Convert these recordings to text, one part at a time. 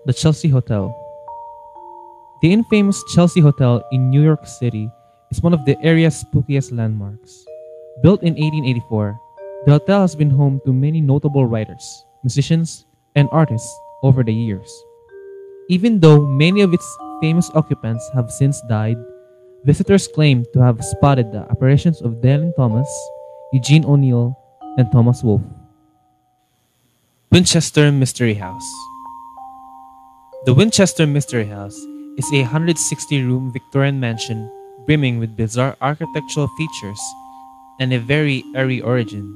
The Chelsea Hotel. The infamous Chelsea Hotel in New York City is one of the area's spookiest landmarks. Built in 1884, the hotel has been home to many notable writers, musicians, and artists over the years. Even though many of its famous occupants have since died, visitors claim to have spotted the apparitions of Dylan Thomas, Eugene O'Neill, and Thomas Wolfe. Winchester Mystery House. The Winchester Mystery House is a 160-room Victorian mansion brimming with bizarre architectural features and a very airy origin.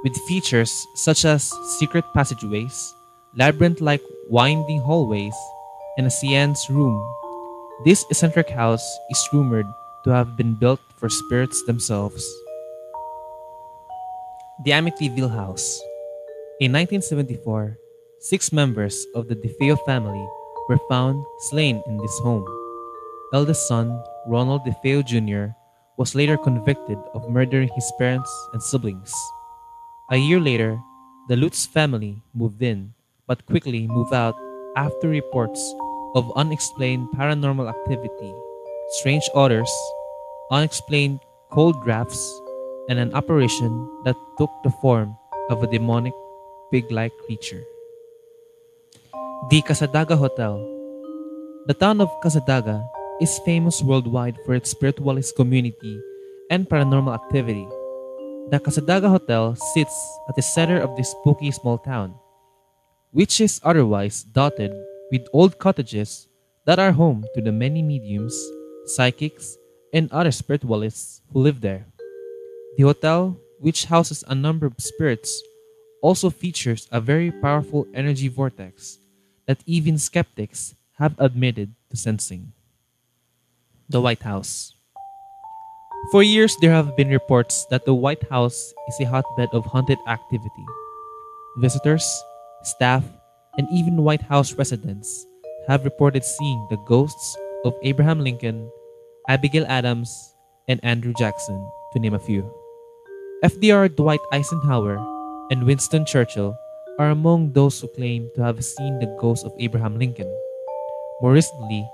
With features such as secret passageways, labyrinth-like winding hallways, and a seance room, this eccentric house is rumored to have been built for spirits themselves. The Amityville House. In 1974, 6 members of the DeFeo family were found slain in this home. Eldest son, Ronald DeFeo Jr., was later convicted of murdering his parents and siblings. A year later, the Lutz family moved in, but quickly moved out after reports of unexplained paranormal activity, strange odors, unexplained cold drafts, and an apparition that took the form of a demonic pig-like creature. The Casadaga Hotel. The town of Casadaga is famous worldwide for its spiritualist community and paranormal activity. The Casadaga Hotel sits at the center of this spooky small town, which is otherwise dotted with old cottages that are home to the many mediums, psychics, and other spiritualists who live there. The hotel, which houses a number of spirits, also features a very powerful energy vortex that even skeptics have admitted to sensing. The White House. For years, there have been reports that the White House is a hotbed of haunted activity. Visitors, staff, and even White House residents have reported seeing the ghosts of Abraham Lincoln, Abigail Adams, and Andrew Jackson, to name a few. FDR Dwight Eisenhower and Winston Churchill are among those who claim to have seen the ghost of Abraham Lincoln. More recently,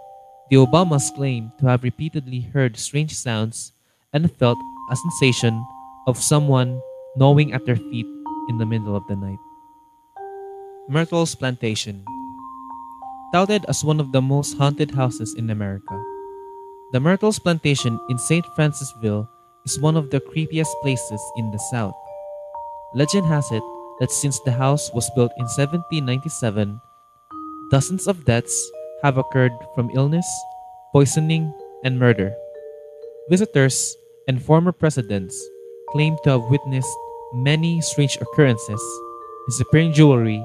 the Obamas claim to have repeatedly heard strange sounds and felt a sensation of someone gnawing at their feet in the middle of the night. Myrtles Plantation. Touted as one of the most haunted houses in America, the Myrtles Plantation in St. Francisville is one of the creepiest places in the South. Legend has it that since the house was built in 1797, dozens of deaths have occurred from illness, poisoning, and murder. Visitors and former presidents claim to have witnessed many strange occurrences, disappearing jewelry,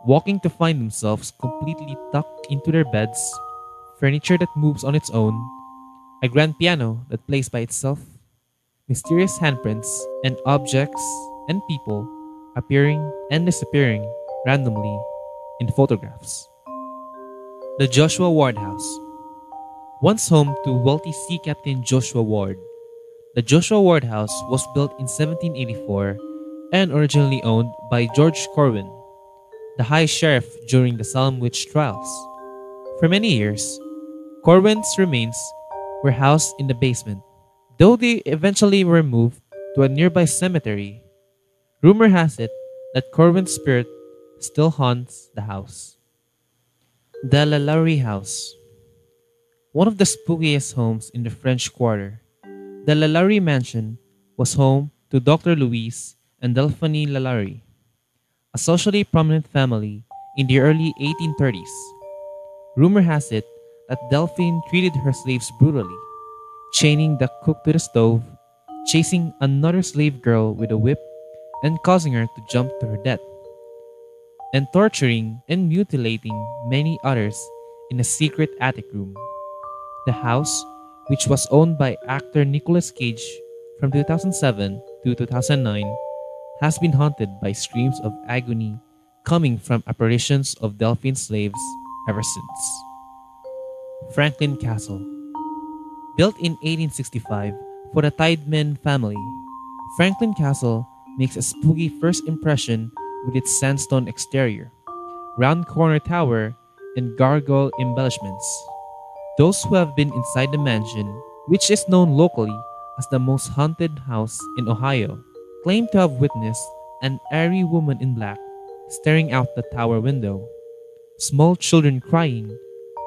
walking to find themselves completely tucked into their beds, furniture that moves on its own, a grand piano that plays by itself, mysterious handprints, and objects and people appearing and disappearing randomly in photographs. The Joshua Ward House. Once home to wealthy Sea Captain Joshua Ward, the Joshua Ward House was built in 1784 and originally owned by George Corwin, the High Sheriff during the Salem witch trials. For many years, Corwin's remains were housed in the basement, though they eventually were moved to a nearby cemetery. Rumor has it that Corwin's spirit still haunts the house. The LaLaurie House. One of the spookiest homes in the French Quarter, the LaLaurie Mansion was home to Dr. Louise and Delphine LaLaurie, a socially prominent family in the early 1830s. Rumor has it that Delphine treated her slaves brutally, chaining the cook to the stove, chasing another slave girl with a whip, and causing her to jump to her death, and torturing and mutilating many others in a secret attic room. The house, which was owned by actor Nicolas Cage from 2007 to 2009, has been haunted by screams of agony coming from apparitions of Delphine slaves ever since. Franklin Castle. Built in 1865 for the Tideman family, Franklin Castle makes a spooky first impression with its sandstone exterior, round corner tower, and gargoyle embellishments. Those who have been inside the mansion, which is known locally as the most haunted house in Ohio, claim to have witnessed an airy woman in black staring out the tower window, small children crying,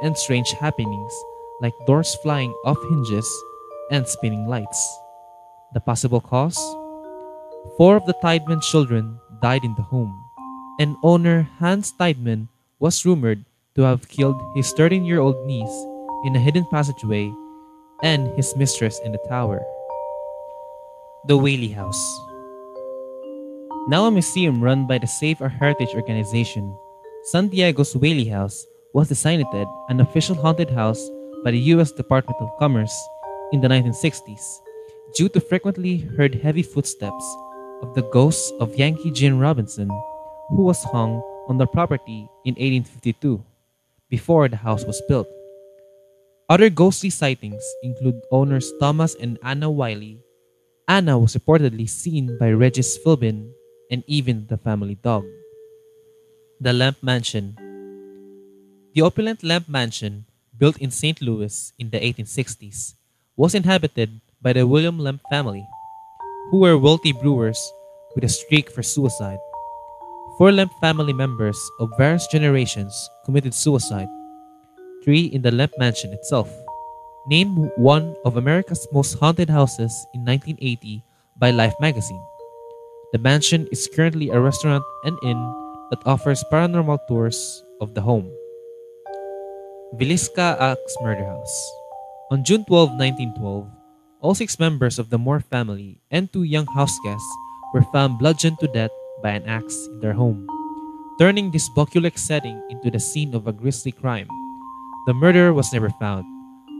and strange happenings like doors flying off hinges and spinning lights. The possible cause? Four of the Tideman children died in the home, and owner Hans Tideman was rumored to have killed his 13-year-old niece in a hidden passageway and his mistress in the tower. The Whaley House. Now a museum run by the Save Our Heritage organization, San Diego's Whaley House was designated an official haunted house by the U.S. Department of Commerce in the 1960s due to frequently heard heavy footsteps of the ghost of Yankee Jim Robinson, who was hung on the property in 1852, before the house was built. Other ghostly sightings include owners Thomas and Anna Wiley. Anna was reportedly seen by Regis Philbin and even the family dog. The Lamp Mansion. The opulent Lamp Mansion, built in St. Louis in the 1860s, was inhabited by the William Lamp family, who were wealthy brewers with a streak for suicide. 4 Lamp family members of various generations committed suicide, 3 in the Lamp Mansion itself. Named one of America's most haunted houses in 1980 by Life magazine. The mansion is currently a restaurant and inn that offers paranormal tours of the home. Villisca Axe Murder House. On June 12, 1912, all 6 members of the Moore family and 2 young house guests were found bludgeoned to death by an axe in their home, turning this bucolic setting into the scene of a grisly crime. The murderer was never found,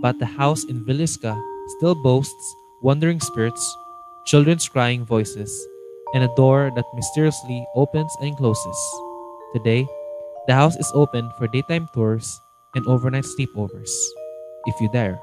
but the house in Villisca still boasts wandering spirits, children's crying voices, and a door that mysteriously opens and closes. Today, the house is open for daytime tours and overnight sleepovers, if you dare.